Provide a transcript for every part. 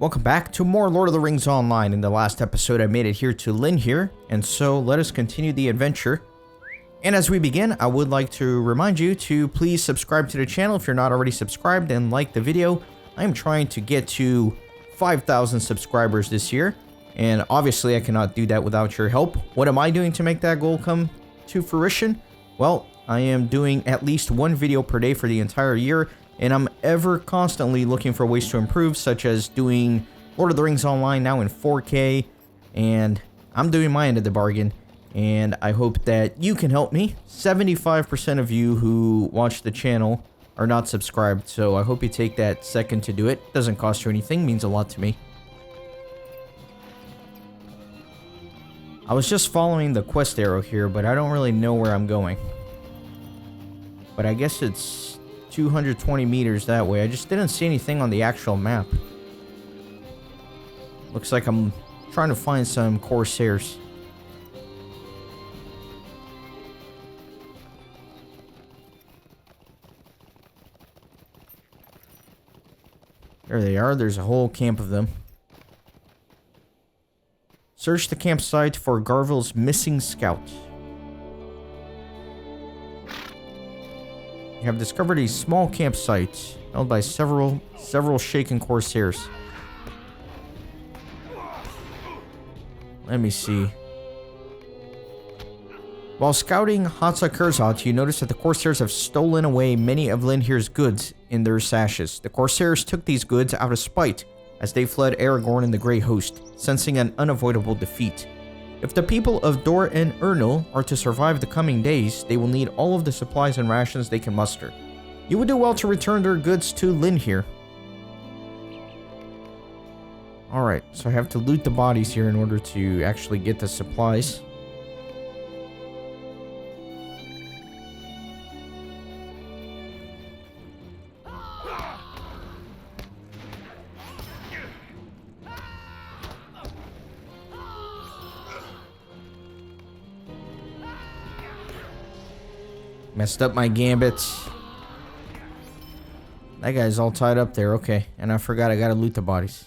Welcome back to more Lord of the Rings Online. In the last episode, I made it here to Linhir, and so let us continue the adventure. And as we begin, I would like to remind you to please subscribe to the channel if you're not already subscribed and like the video. I'm trying to get to 5,000 subscribers this year, and obviously I cannot do that without your help. What am I doing to make that goal come to fruition? Well, I am doing at least one video per day for the entire year, and I'm ever constantly looking for ways to improve, such as doing Lord of the Rings Online now in 4K, and I'm doing my end of the bargain, and I hope that you can help me. 75% of you who watch the channel are not subscribed, so I hope you take that second to do it. Doesn't cost you anything, means a lot to me. I was just following the quest arrow here, but I don't really know where I'm going. But I guess it's 220 meters that way. I just didn't see anything on the actual map. Looks like I'm trying to find some Corsairs. There they are. There's a whole camp of them. Search the campsite for Garvil's missing scout. You have discovered a small campsite held by several shaken Corsairs. Let me see. While scouting Hatsa Kurzat, you notice that the Corsairs have stolen away many of Linhir's goods in their sashes. The Corsairs took these goods out of spite as they fled Aragorn and the Grey Host, sensing an unavoidable defeat. If the people of Dor-en-Ernil are to survive the coming days, they will need all of the supplies and rations they can muster. You would do well to return their goods to Linhir. Alright, so I have to loot the bodies here in order to actually get the supplies. Messed up my gambits. That guy's all tied up there. Okay. And I forgot I gotta loot the bodies.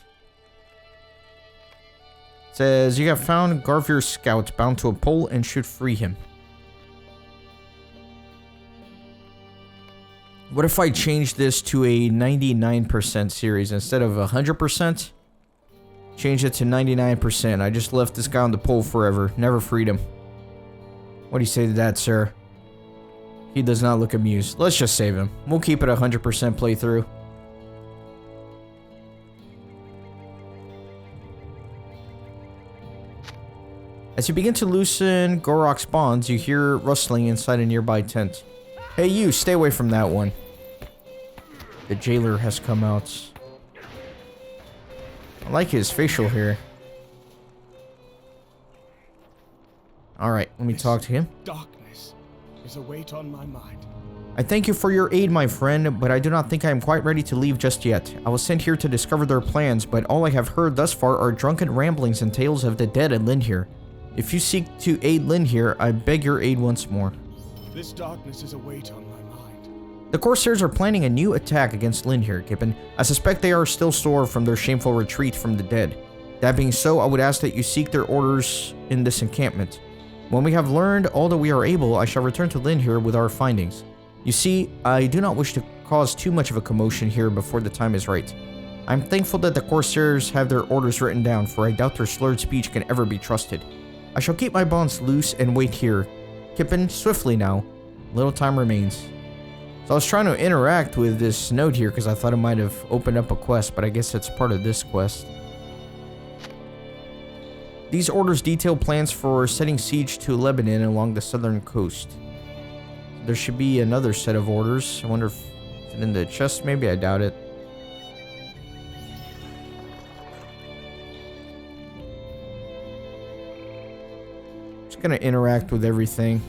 It says, you have found Garvir's scout bound to a pole and should free him. What if I change this to a 99% series instead of 100%? Change it to 99%. I just left this guy on the pole forever. Never freed him. What do you say to that, sir? He does not look amused. Let's just save him. We'll keep it 100% playthrough. As you begin to loosen Gorok's bonds, you hear rustling inside a nearby tent. Hey you, stay away from that one. The jailer has come out. I like his facial hair. Alright, let me talk to him. Is a weight on my mind. I thank you for your aid, my friend, but I do not think I am quite ready to leave just yet. I was sent here to discover their plans, but all I have heard thus far are drunken ramblings and tales of the dead at Linhir. If you seek to aid Linhir, I beg your aid once more. This darkness is a weight on my mind. The Corsairs are planning a new attack against Linhir, Kippen. I suspect they are still sore from their shameful retreat from the dead. That being so, I would ask that you seek their orders in this encampment. When we have learned all that we are able, I shall return to Linhir with our findings. You see, I do not wish to cause too much of a commotion here before the time is right. I am thankful that the Corsairs have their orders written down, for I doubt their slurred speech can ever be trusted. I shall keep my bonds loose and wait here. Kippen, swiftly now. Little time remains. So I was trying to interact with this note here because I thought it might have opened up a quest, but I guess it's part of this quest. These orders detail plans for setting siege to Lebanon along the southern coast. There should be another set of orders. I wonder if it's in the chest, maybe? I doubt it. Just gonna interact with everything.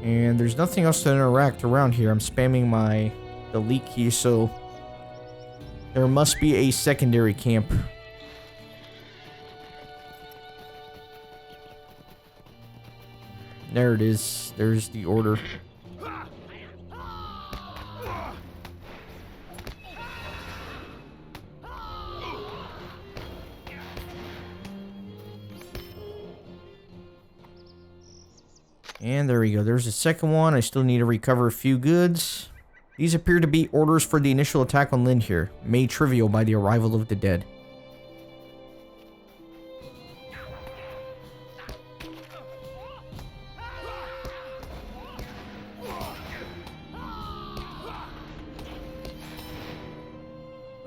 And there's nothing else to interact around here. I'm spamming my delete key, so there must be a secondary camp. There it is. There's the order. And there we go. There's the second one. I still need to recover a few goods. These appear to be orders for the initial attack on Lindhir, made trivial by the arrival of the dead.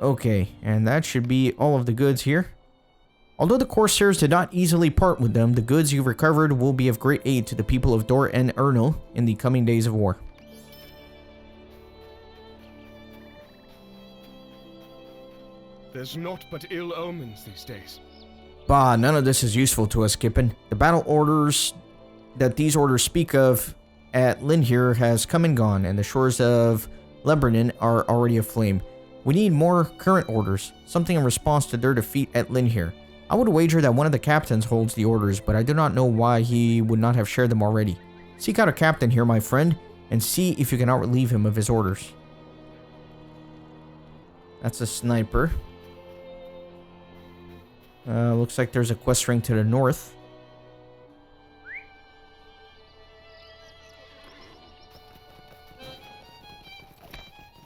Okay, and that should be all of the goods here. Although the Corsairs did not easily part with them, the goods you recovered will be of great aid to the people of Dor-en-Ernil in the coming days of war. There's naught but ill omens these days. Bah, none of this is useful to us, Kippen. The battle orders that these orders speak of at Lindhir has come and gone, and the shores of Lebanon are already aflame. We need more current orders, something in response to their defeat at Lindhir. I would wager that one of the captains holds the orders, but I do not know why he would not have shared them already. Seek out a captain here, my friend, and see if you cannot relieve him of his orders. That's a sniper. Looks like there's a quest ring to the north.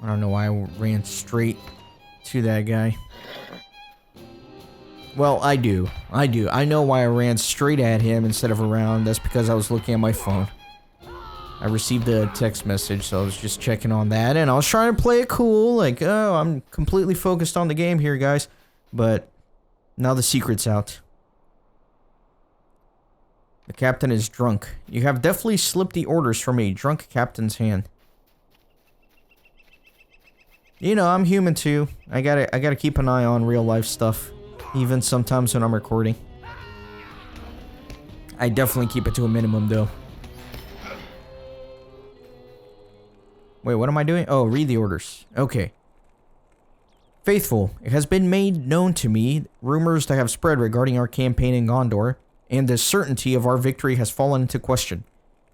I don't know why I ran straight to that guy. Well, I do. I know why I ran straight at him instead of around. That's because I was looking at my phone. I received a text message, so I was just checking on that. And I was trying to play it cool. Like, oh, I'm completely focused on the game here, guys. But now the secret's out. The captain is drunk. You have definitely slipped the orders from a drunk captain's hand. You know, I'm human too. I gotta keep an eye on real life stuff. Even sometimes when I'm recording. I definitely keep it to a minimum though. Wait, what am I doing? Oh, read the orders. Okay. Faithful, it has been made known to me rumors that have spread regarding our campaign in Gondor, and the certainty of our victory has fallen into question.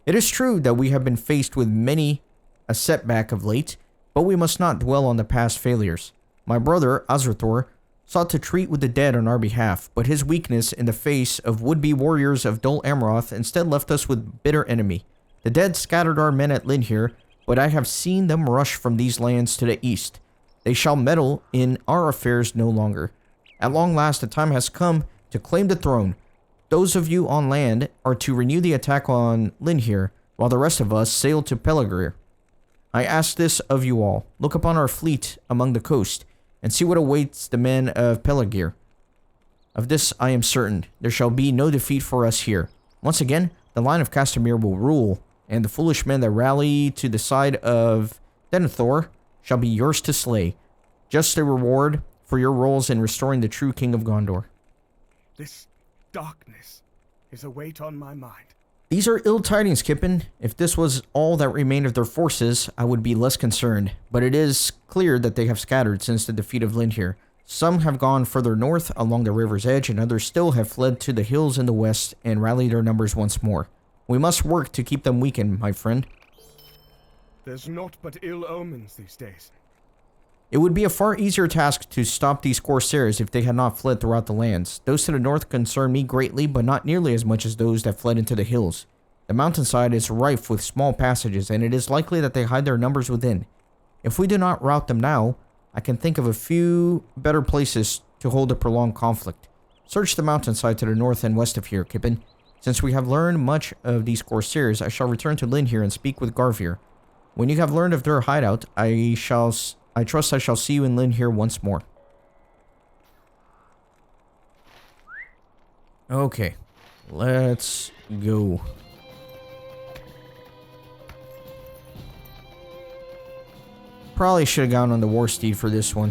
It is true that we have been faced with many a setback of late, but we must not dwell on the past failures. My brother, Azrathor, sought to treat with the dead on our behalf, but his weakness in the face of would-be warriors of Dol instead left us with bitter enemy. The dead scattered our men at Lindhir, but I have seen them rush from these lands to the east. They shall meddle in our affairs no longer. At long last, the time has come to claim the throne. Those of you on land are to renew the attack on Lindhir, while the rest of us sail to Pelargir. I ask this of you all. Look upon our fleet among the coast, and see what awaits the men of Pelargir. Of this I am certain, there shall be no defeat for us here. Once again, the line of Castamir will rule, and the foolish men that rally to the side of Denethor shall be yours to slay. Just a reward for your roles in restoring the true king of Gondor. This darkness is a weight on my mind. These are ill tidings, Kippen. If this was all that remained of their forces, I would be less concerned. But it is clear that they have scattered since the defeat of Lindhir. Some have gone further north along the river's edge, and others still have fled to the hills in the west and rallied their numbers once more. We must work to keep them weakened, my friend. There's naught but ill omens these days. It would be a far easier task to stop these Corsairs if they had not fled throughout the lands. Those to the north concern me greatly, but not nearly as much as those that fled into the hills. The mountainside is rife with small passages, and it is likely that they hide their numbers within. If we do not rout them now, I can think of a few better places to hold a prolonged conflict. Search the mountainside to the north and west of here, Kippen. Since we have learned much of these Corsairs, I shall return to Lindhir and speak with Garvir. When you have learned of their hideout, I trust I shall see you in Lindhir once more. Okay, let's go. Probably should have gone on the war steed for this one.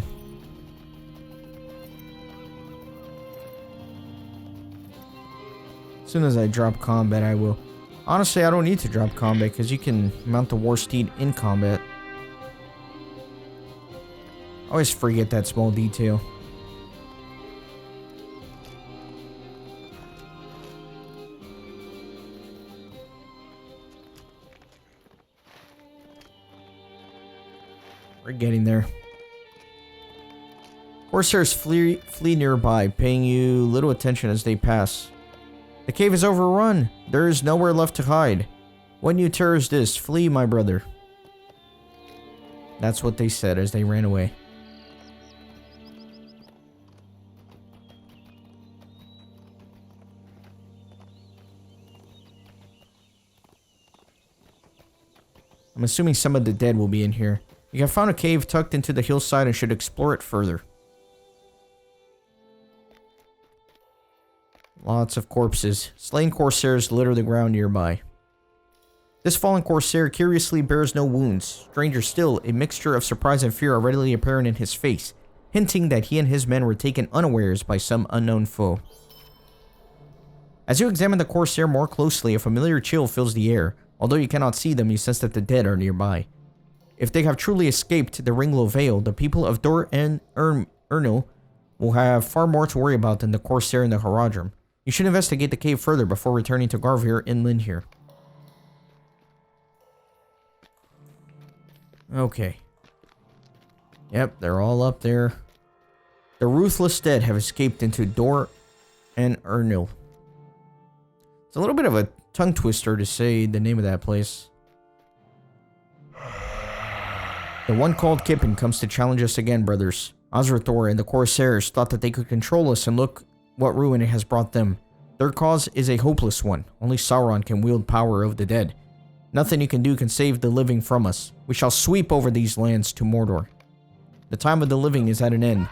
As soon as I drop combat, I will. Honestly, I don't need to drop combat because you can mount the war steed in combat. I always forget that small detail. We're getting there. Corsairs flee nearby, paying you little attention as they pass. The cave is overrun. There is nowhere left to hide. What new terror is this? Flee, my brother. That's what they said as they ran away. I'm assuming some of the dead will be in here. You have found a cave tucked into the hillside and should explore it further. Lots of corpses. Slain corsairs litter the ground nearby. This fallen corsair curiously bears no wounds. Stranger still, a mixture of surprise and fear are readily apparent in his face, hinting that he and his men were taken unawares by some unknown foe. As you examine the corsair more closely, a familiar chill fills the air. Although you cannot see them, you sense that the dead are nearby. If they have truly escaped the Ringlow Vale, the people of Dor-en-Ernil will have far more to worry about than the corsair and the Haradrim. You should investigate the cave further before returning to Garvir inland here. Okay. Yep, they're all up there. The ruthless dead have escaped into Dor-en-Ernil. It's a little bit of a tongue twister to say the name of that place. The one called Kippen comes to challenge us again, brothers. Osrathor and the Corsairs thought that they could control us, and look what ruin it has brought them. Their cause is a hopeless one. Only Sauron can wield power of the dead. Nothing you can do can save the living from us. We shall sweep over these lands to Mordor. The time of the living is at an end.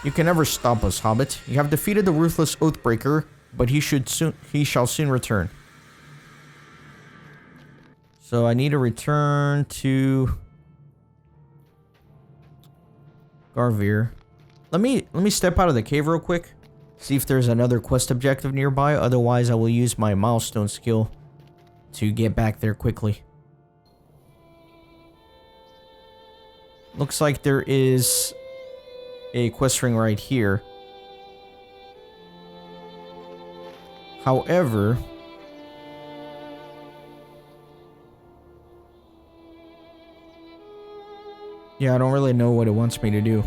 You can never stop us, Hobbit. You have defeated the ruthless Oathbreaker, but he shall soon return. So I need to return to Garvir. Let me step out of the cave real quick. See if there's another quest objective nearby. Otherwise, I will use my milestone skill to get back there quickly. Looks like there is a quest ring right here. However, yeah, I don't really know what it wants me to do.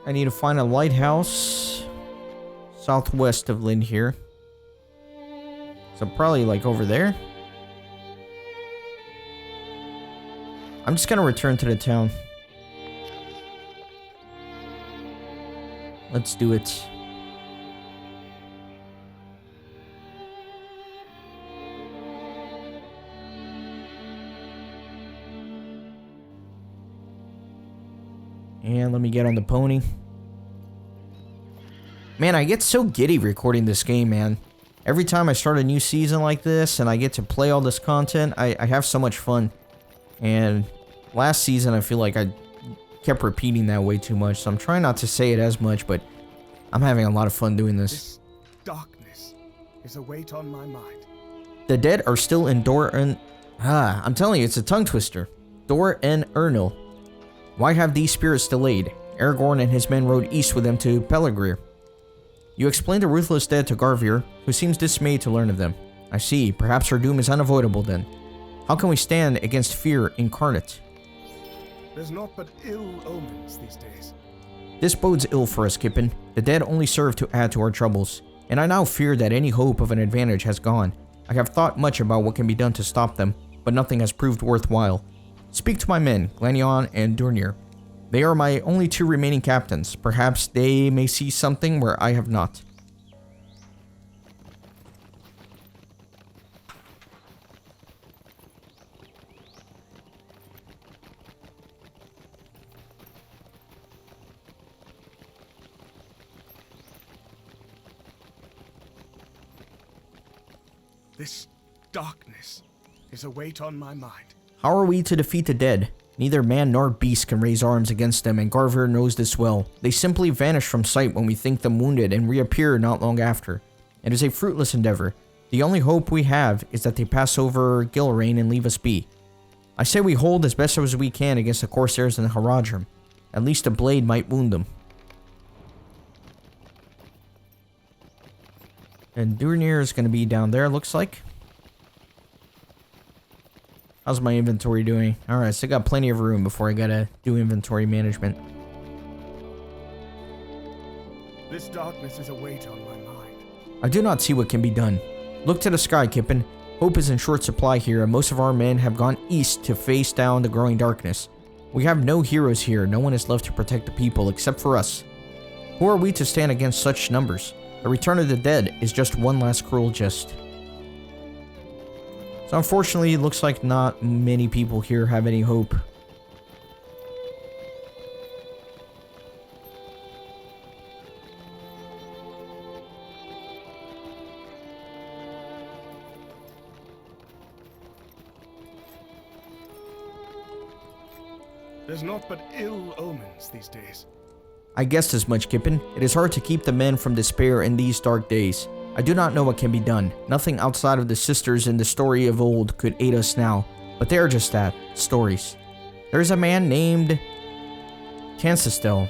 I need to find a lighthouse southwest of Lynn here. So probably like over there. I'm just gonna return to the town. Let's do it. And let me get on the pony. Man, I get so giddy recording this game, man. Every time I start a new season like this and I get to play all this content, I have so much fun. And last season, I feel like I kept repeating that way too much, so I'm trying not to say it as much, but I'm having a lot of fun doing this. This darkness is a weight on my mind. The dead are still in Dor-en... I'm telling you, it's a tongue twister. Dor-en-Ernil. Why have these spirits delayed? Aragorn and his men rode east with them to Peligrir. You explained the ruthless dead to Garvir, who seems dismayed to learn of them. I see. Perhaps our doom is unavoidable then. How can we stand against fear incarnate? There's naught but ill omens these days. This bodes ill for us, Kippen. The dead only serve to add to our troubles, and I now fear that any hope of an advantage has gone. I have thought much about what can be done to stop them, but nothing has proved worthwhile. Speak to my men, Glanyon and Durnir. They are my only two remaining captains. Perhaps they may see something where I have not. This darkness is a weight on my mind. How are we to defeat the dead? Neither man nor beast can raise arms against them, and Garvir knows this well. They simply vanish from sight when we think them wounded and reappear not long after. It is a fruitless endeavor. The only hope we have is that they pass over Gilrain and leave us be. I say we hold as best as we can against the Corsairs and the Haradrim. At least a blade might wound them. And Durnir is going to be down there, looks like. How's my inventory doing? Alright, still got plenty of room before I gotta do inventory management. This darkness is a weight on my mind. I do not see what can be done. Look to the sky, Kippen. Hope is in short supply here, and most of our men have gone east to face down the growing darkness. We have no heroes here. No one is left to protect the people except for us. Who are we to stand against such numbers? The return of the dead is just one last cruel jest. So unfortunately, it looks like not many people here have any hope. There's naught but ill omens these days. I guessed as much, Kippen. It is hard to keep the men from despair in these dark days. I do not know what can be done. Nothing outside of the sisters in the story of old could aid us now. But they are just that, stories. There is a man named Cancestel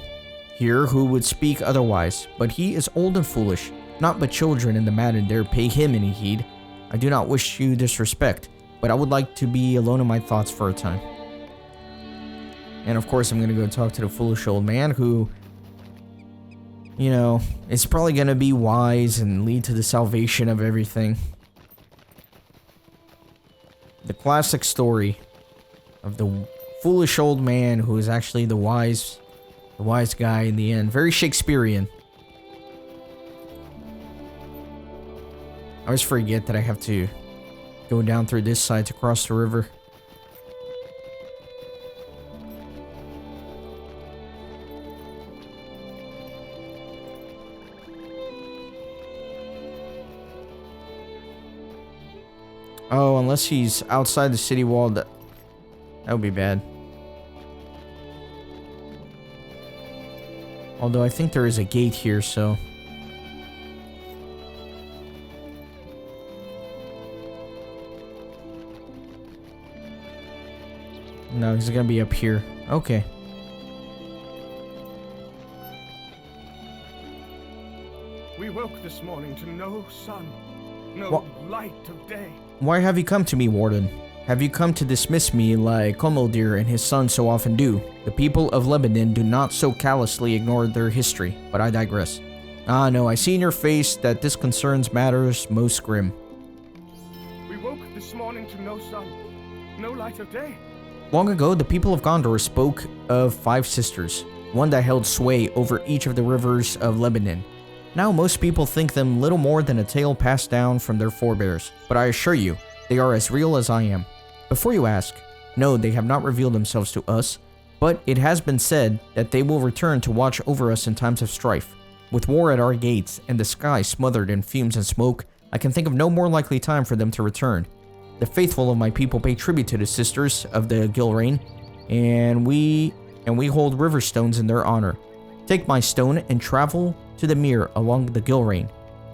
here who would speak otherwise, but he is old and foolish. Not but children in the maiden dare pay him any heed. I do not wish you disrespect, but I would like to be alone in my thoughts for a time. And of course I'm gonna go talk to the foolish old man who, you know, it's probably gonna be wise and lead to the salvation of everything. The classic story of the foolish old man who is actually the wise guy in the end. Very Shakespearean. I always forget that I have to go down through this side to cross the river. Oh, unless he's outside the city wall, that would be bad. Although I think there is a gate here, so... No, he's gonna be up here. Okay. We woke this morning to no sun, no light of day. Why have you come to me, Warden? Have you come to dismiss me like Komoldir and his son so often do? The people of Lebanon do not so callously ignore their history, but I digress. Ah, no, I see in your face that this concerns matters most grim. We woke this morning to no sun, no light of day. Long ago, the people of Gondor spoke of 5 sisters, one that held sway over each of the rivers of Lebanon. Now most people think them little more than a tale passed down from their forebears, but I assure you, they are as real as I am. Before you ask, no, they have not revealed themselves to us, but it has been said that they will return to watch over us in times of strife. With war at our gates and the sky smothered in fumes and smoke, I can think of no more likely time for them to return. The faithful of my people pay tribute to the sisters of the Gilrain, and we hold river stones in their honor. Take my stone and travel to the mere along the Gilrain.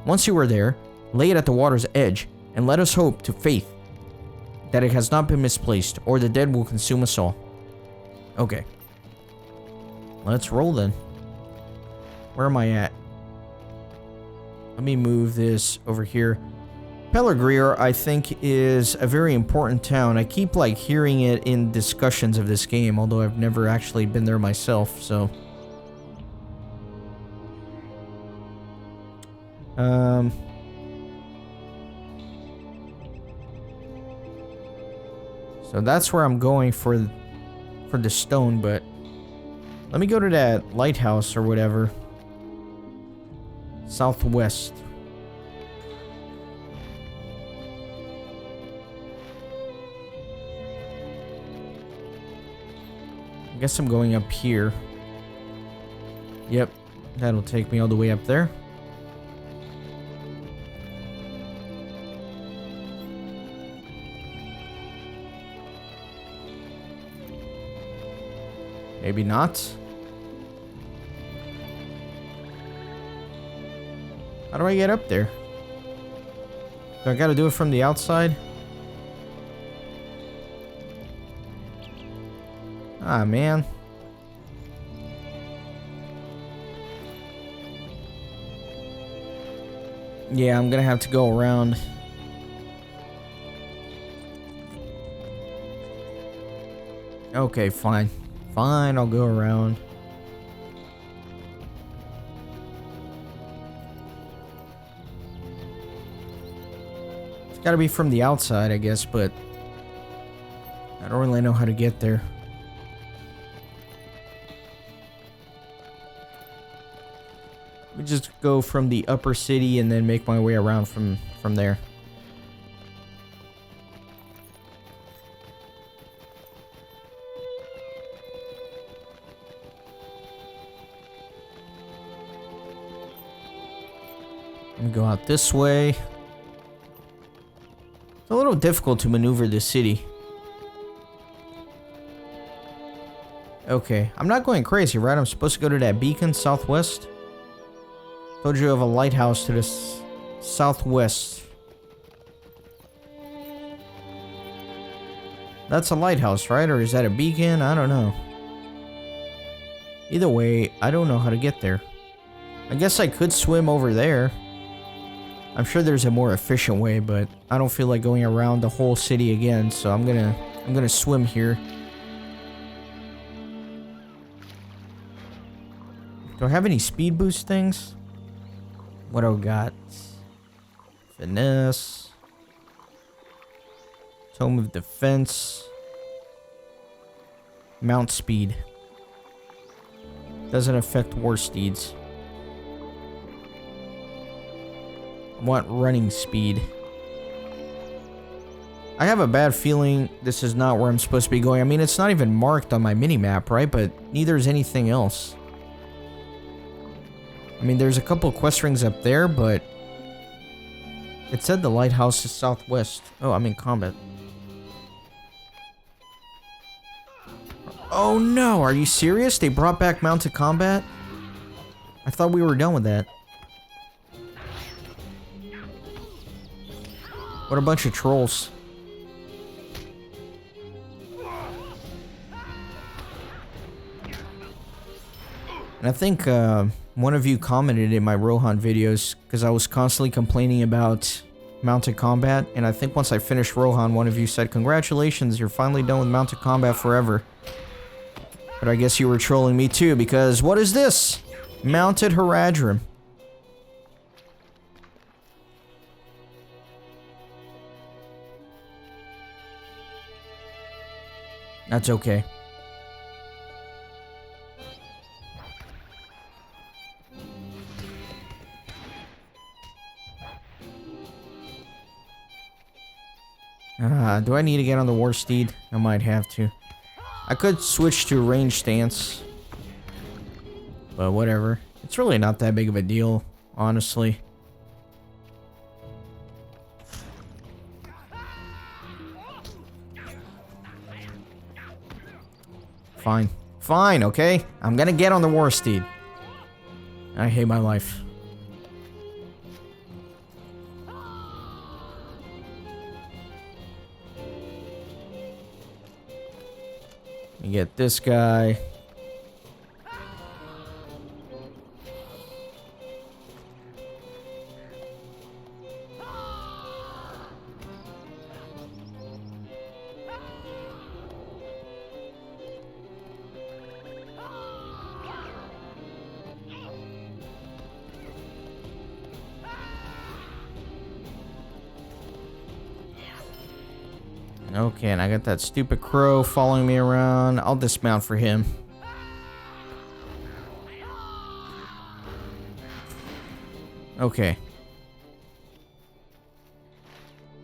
Once you are there, lay it at the water's edge, and let us hope to faith that it has not been misplaced, or the dead will consume us all. Okay. Let's roll then. Where am I at? Let me move this over here. Pelargir, I think, is a very important town. I keep, like, hearing it in discussions of this game, although I've never actually been there myself, so... So that's where I'm going for the stone, but let me go to that lighthouse or whatever. Southwest. I guess I'm going up here. Yep, that'll take me all the way up there. Maybe not. How do I get up there? Do I gotta do it from the outside? Ah, man. Yeah, I'm gonna have to go around. Okay, fine. Fine, I'll go around. It's gotta be from the outside, I guess, but I don't really know how to get there. We just go from the upper city and then make my way around from there. Let me go out this way. It's a little difficult to maneuver this city. Okay, I'm not going crazy, right? I'm supposed to go to that beacon southwest. Told you of a lighthouse to the southwest. That's a lighthouse, right? Or is that a beacon? I don't know. Either way, I don't know how to get there. I guess I could swim over there. I'm sure there's a more efficient way, but I don't feel like going around the whole city again, so I'm gonna swim here. Do I have any speed boost things? What do I got? Finesse. Tome of Defense. Mount speed. Doesn't affect war steeds. I want running speed. I have a bad feeling this is not where I'm supposed to be going. I mean, it's not even marked on my mini-map, right? But neither is anything else. I mean, there's a couple of quest rings up there, but it said the lighthouse is southwest. Oh, I'm in combat. Oh no, are you serious? They brought back mounted combat? I thought we were done with that. What a bunch of trolls. And I think one of you commented in my Rohan videos because I was constantly complaining about mounted combat, and I think once I finished Rohan, one of you said, "Congratulations, you're finally done with mounted combat forever." But I guess you were trolling me too, because what is this? Mounted Haradrim. That's okay. Do I need to get on the war steed? I might have to. I could switch to range stance. But whatever. It's really not that big of a deal, honestly. Fine. Fine, okay? I'm gonna get on the war steed. I hate my life. You get this guy. Okay, and I got that stupid crow following me around. I'll dismount for him. Okay.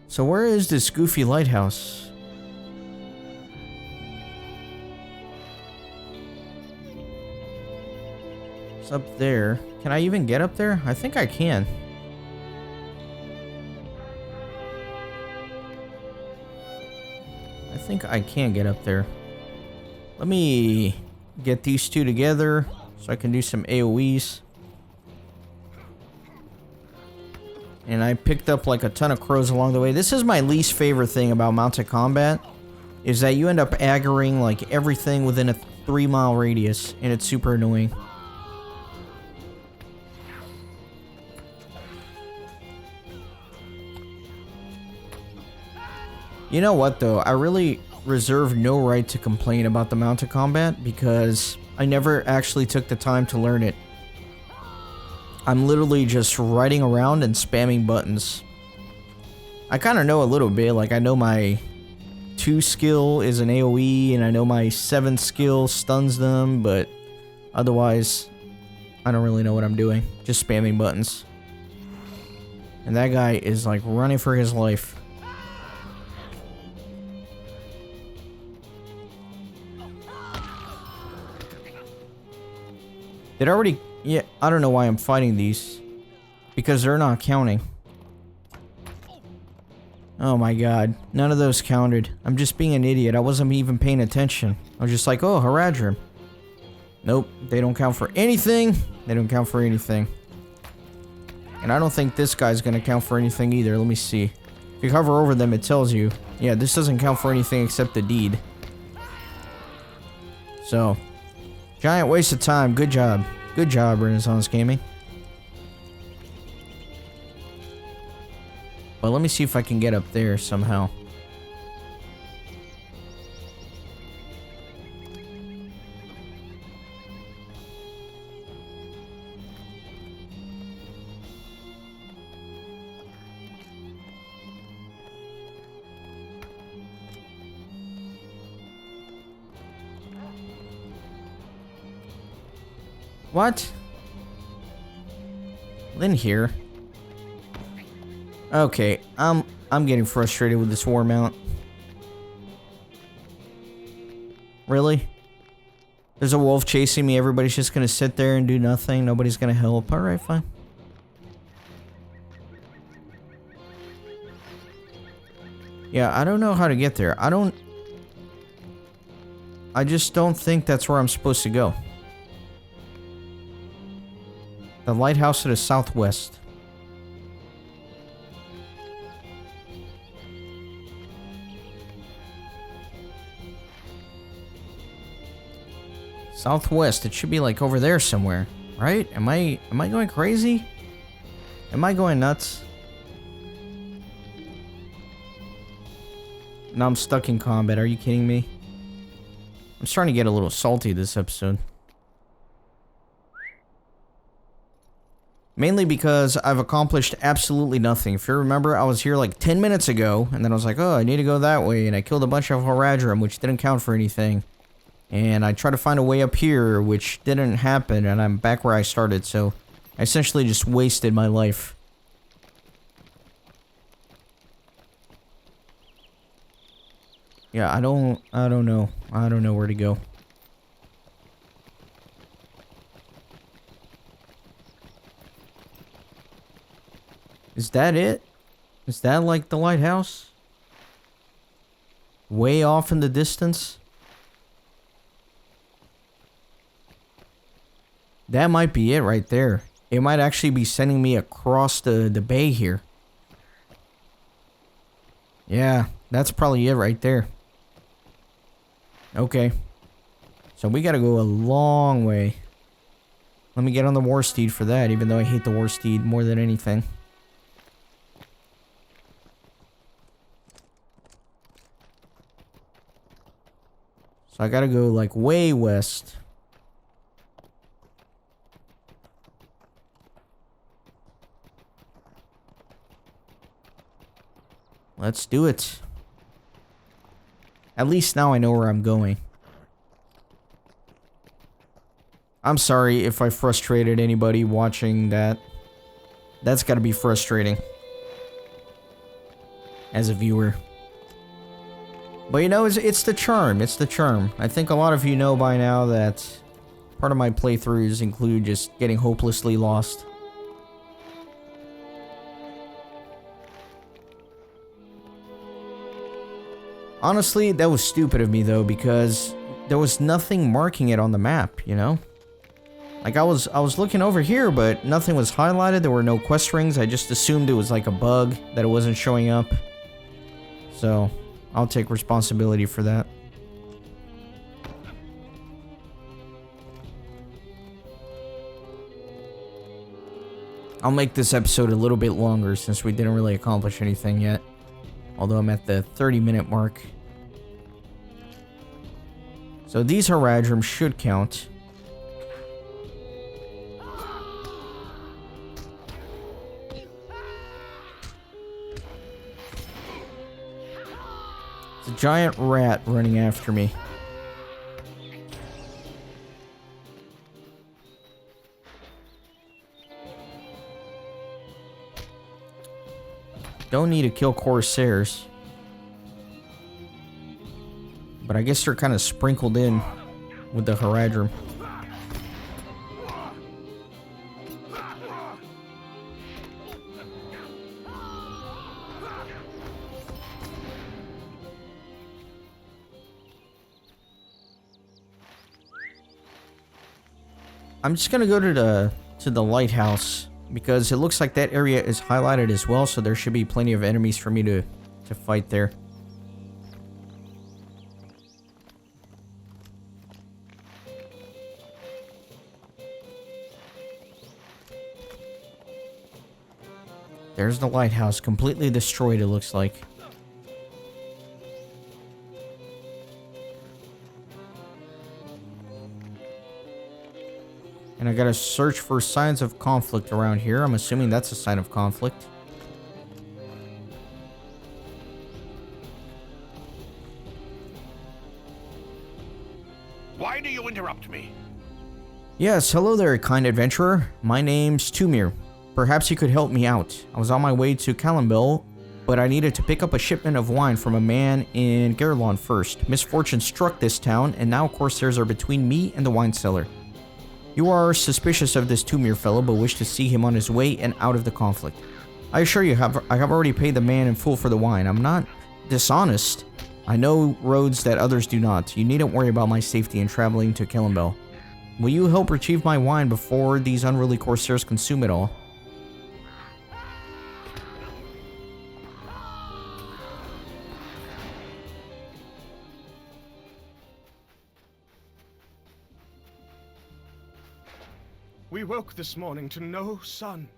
So where is this goofy lighthouse? It's up there. Can I even get up there? I think I can. I think I can get up there. Let me get these two together so I can do some AoEs. And I picked up like a ton of crows along the way. This is my least favorite thing about mounted combat, is that you end up aggroing like everything within a 3-mile radius, and it's super annoying. You know what though? I really reserve no right to complain about the mounted combat because I never actually took the time to learn it. I'm literally just riding around and spamming buttons. I kind of know a little bit, like I know my 2 skill is an AoE and I know my 7 skill stuns them, but otherwise I don't really know what I'm doing. Just spamming buttons. And that guy is like running for his life. Did I already... Yeah, I don't know why I'm fighting these. Because they're not counting. Oh my god. None of those counted. I'm just being an idiot. I wasn't even paying attention. I was just like, oh, Haradrim. Nope. They don't count for anything. They don't count for anything. And I don't think this guy's gonna count for anything either. Let me see. If you hover over them, it tells you. Yeah, this doesn't count for anything except the deed. So... Giant waste of time. Good job. Good job, Renaissance Gaming. But let me see if I can get up there somehow. What? In here. Okay, I'm getting frustrated with this war mount. Really? There's a wolf chasing me, everybody's just gonna sit there and do nothing, nobody's gonna help. Alright, fine. Yeah, I don't know how to get there. I just don't think that's where I'm supposed to go. The lighthouse to the southwest. Southwest, it should be like over there somewhere, right? Am I going crazy? Am I going nuts? Now I'm stuck in combat, are you kidding me? I'm starting to get a little salty this episode. Mainly because I've accomplished absolutely nothing. If you remember, I was here like 10 minutes ago, and then I was like, oh, I need to go that way, and I killed a bunch of Haradrim, which didn't count for anything. And I tried to find a way up here, which didn't happen, and I'm back where I started, so I essentially just wasted my life. Yeah, I don't know. I don't know where to go. Is that it? Is that like the lighthouse? Way off in the distance? That might be it right there. It might actually be sending me across the bay here. Yeah, that's probably it right there. Okay. So we gotta go a long way. Let me get on the war steed for that, even though I hate the war steed more than anything. So I gotta go like way west. Let's do it. At least now I know where I'm going. I'm sorry if I frustrated anybody watching that. That's gotta be frustrating. As a viewer. But you know, it's the charm. It's the charm. I think a lot of you know by now that part of my playthroughs include just getting hopelessly lost. Honestly, that was stupid of me though, because there was nothing marking it on the map, you know? Like I was looking over here, but nothing was highlighted. There were no quest rings. I just assumed it was like a bug that it wasn't showing up. So, I'll take responsibility for that. I'll make this episode a little bit longer since we didn't really accomplish anything yet. Although I'm at the 30-minute mark. So these Haradrim should count. It's a giant rat running after me. Don't need to kill Corsairs. But I guess they're kind of sprinkled in with the Haradrim. I'm just gonna go to the lighthouse because it looks like that area is highlighted as well, so there should be plenty of enemies for me to fight there. There's the lighthouse, completely destroyed, it looks like. And I gotta search for signs of conflict around here. I'm assuming that's a sign of conflict. Why do you interrupt me? Yes, hello there, kind adventurer. My name's Tumir. Perhaps you could help me out. I was on my way to Callambel, but I needed to pick up a shipment of wine from a man in Garlon first. Misfortune struck this town, and now Corsairs are between me and the wine cellar. You are suspicious of this Tumir fellow, but wish to see him on his way and out of the conflict. I assure you, I have already paid the man in full for the wine. I'm not dishonest. I know roads that others do not. You needn't worry about my safety in traveling to Callambel. Will you help retrieve my wine before these unruly Corsairs consume it all? We woke this morning to no sun,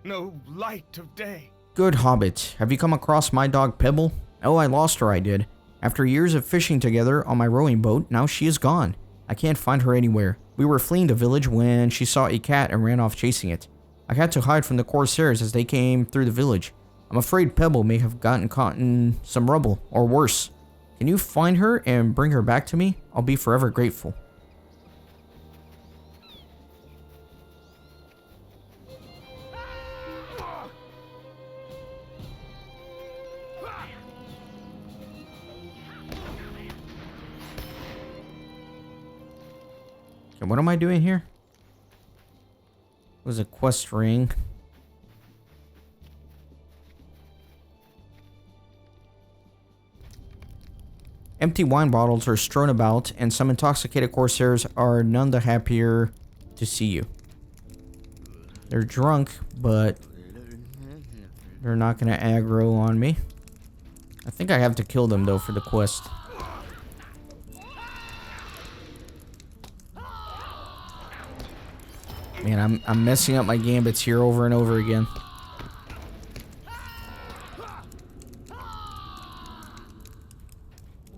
no light of day. Good hobbit. Have you come across my dog Pebble? Oh, I lost her, I did. After years of fishing together on my rowing boat, now she is gone. I can't find her anywhere. We were fleeing the village when she saw a cat and ran off chasing it. I had to hide from the Corsairs as they came through the village. I'm afraid Pebble may have gotten caught in some rubble, or worse. Can you find her and bring her back to me? I'll be forever grateful. Okay, what am I doing here? It was a quest ring. Empty wine bottles are strewn about, and some intoxicated Corsairs are none the happier to see you. They're drunk, but they're not gonna aggro on me. I think I have to kill them, though, for the quest. Man, I'm messing up my gambits here over and over again.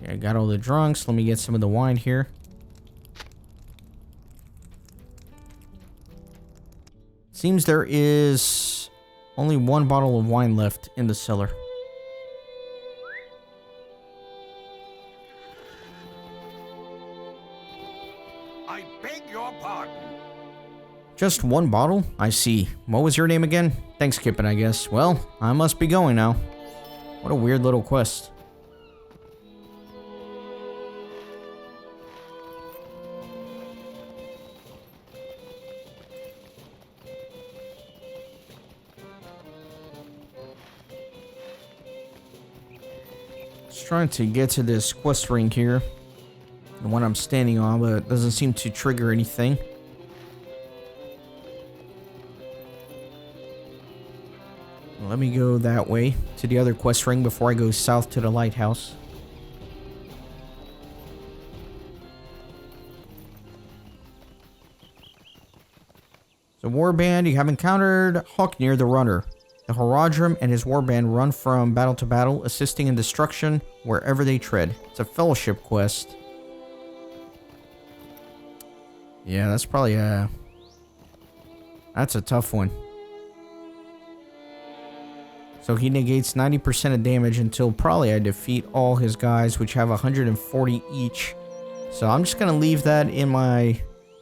Okay, I got all the drunks. Let me get some of the wine here. Seems there is only one bottle of wine left in the cellar. I beg your pardon. Just one bottle? I see. What was your name again? Thanks, Kippen, I guess. Well, I must be going now. What a weird little quest. Just trying to get to this quest ring here. The one I'm standing on, but it doesn't seem to trigger anything. Let me go that way to the other quest ring before I go south to the lighthouse. So warband, you have encountered Hawknir the Runner. The Haradrim and his warband run from battle to battle, assisting in destruction wherever they tread. It's a fellowship quest. Yeah, that's probably that's a tough one. So he negates 90% of damage until probably I defeat all his guys, which have 140 each. So I'm just going to leave that in my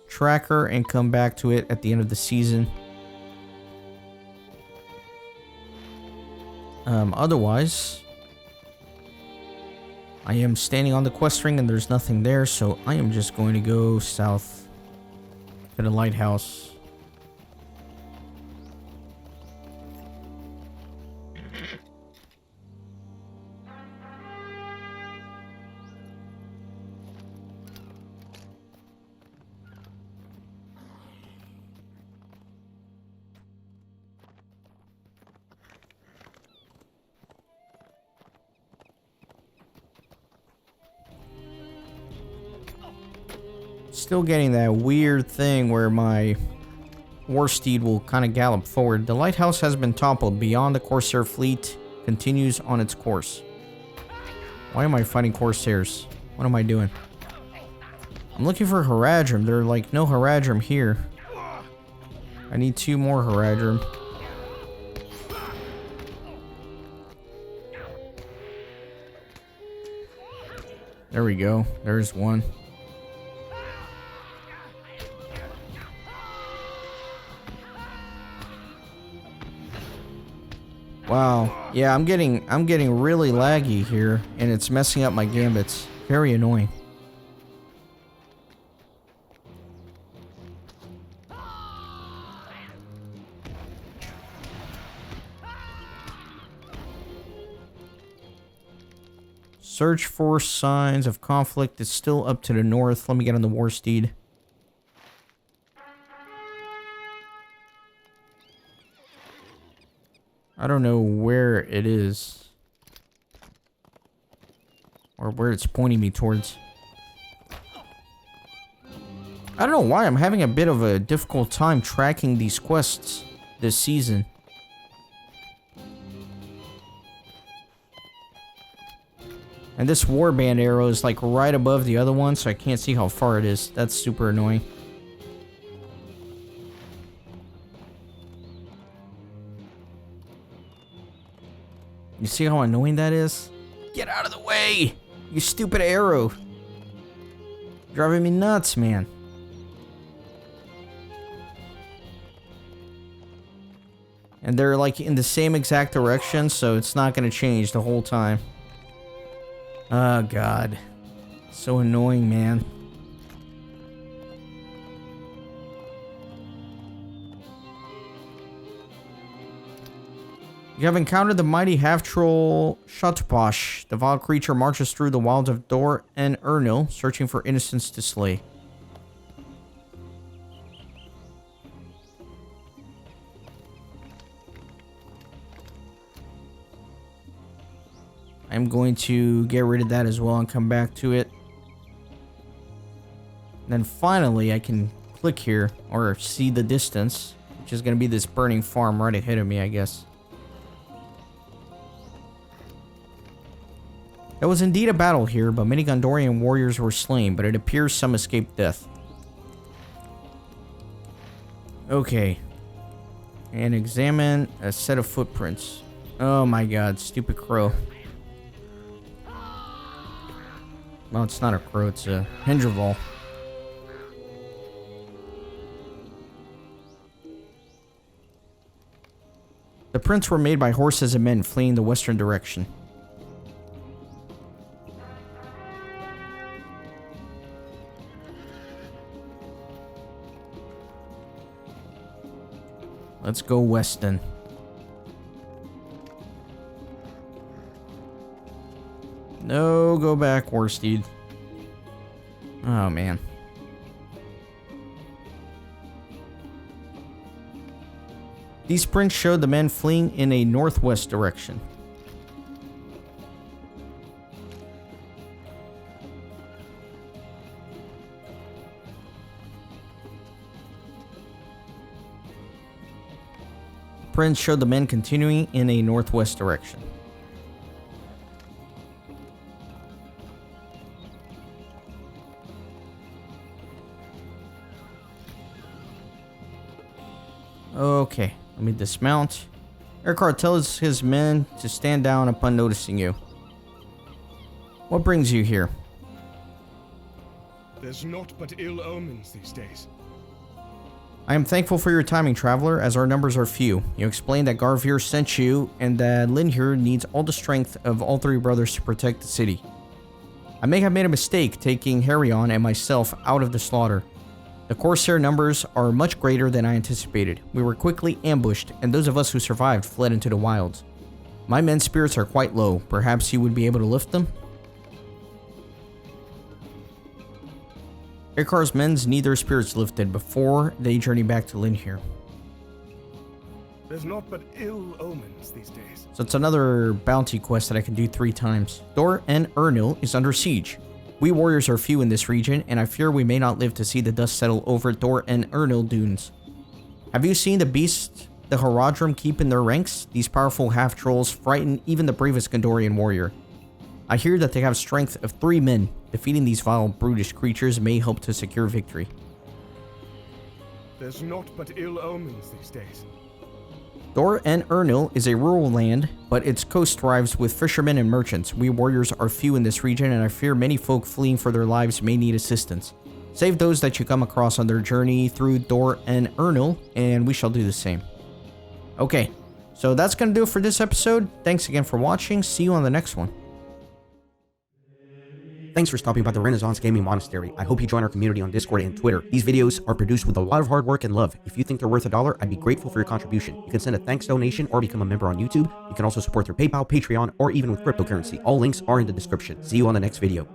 tracker and come back to it at the end of the season. Otherwise, I am standing on the quest ring and there's nothing there, so I am just going to go south to the lighthouse. Still getting that weird thing where my war steed will kind of gallop forward. The lighthouse has been toppled. Beyond the Corsair fleet continues on its course. Why am I fighting Corsairs? What am I doing? I'm looking for Haradrim. There are like no Haradrim here. I need 2 more Haradrim. There we go. There's one. Wow. Yeah, I'm getting really laggy here, and it's messing up my gambits. Very annoying. Search for signs of conflict. It's still up to the north. Let me get on the war steed. I don't know where it is. Or where it's pointing me towards. I don't know why I'm having a bit of a difficult time tracking these quests this season. And this warband arrow is like right above the other one, so I can't see how far it is. That's super annoying. You see how annoying that is? Get out of the way! You stupid arrow! Driving me nuts, man. And they're like in the same exact direction, so it's not gonna change the whole time. Oh god. So annoying, man. You have encountered the mighty half-troll Shotposh. The vile creature marches through the wilds of Dor-en-Ernil, searching for innocents to slay. I'm going to get rid of that as well and come back to it. And then finally I can click here, or see the distance, which is going to be this burning farm right ahead of me, I guess. There was indeed a battle here, but many Gondorian warriors were slain, but it appears some escaped death. Okay. And examine a set of footprints. Oh my god, stupid crow. Well, it's not a crow, it's a Hendrival. The prints were made by horses and men fleeing the western direction. Let's go west then. No, go back, Warsteed. Oh, man. These prints showed the men fleeing in a northwest direction. Prints showed the men continuing in a northwest direction. Let me dismount. J.R.R. tells his men to stand down upon noticing you. What brings you here? There's naught but ill omens these days. I am thankful for your timing, traveler, as our numbers are few. You explained that Garvir sent you, and that Linhir needs all the strength of all three brothers to protect the city. I may have made a mistake taking Harion and myself out of the slaughter. The Corsair numbers are much greater than I anticipated. We were quickly ambushed, and those of us who survived fled into the wilds. My men's spirits are quite low. Perhaps you would be able to lift them? J.R.R.'s men need their spirits lifted before they journey back to Linhir. There's naught but ill omens these days. So it's another bounty quest that I can do 3 times. Dor-en-Ernil is under siege. We warriors are few in this region, and I fear we may not live to see the dust settle over Dor-en-Ernil dunes. Have you seen the beasts the Haradrim keep in their ranks? These powerful half-trolls frighten even the bravest Gondorian warrior. I hear that they have strength of 3 men. Defeating these vile, brutish creatures may help to secure victory. There's naught but ill omens these days. Dor-en-Ernil is a rural land, but its coast thrives with fishermen and merchants. We warriors are few in this region, and I fear many folk fleeing for their lives may need assistance. Save those that you come across on their journey through Dor-en-Ernil, and we shall do the same. Okay, so that's going to do it for this episode. Thanks again for watching. See you on the next one. Thanks for stopping by the Renaissance Gaming Monastery. I hope you join our community on Discord and Twitter. These videos are produced with a lot of hard work and love. If you think they're worth $1, I'd be grateful for your contribution. You can send a thanks donation or become a member on YouTube. You can also support through PayPal, Patreon, or even with cryptocurrency. All links are in the description. See you on the next video.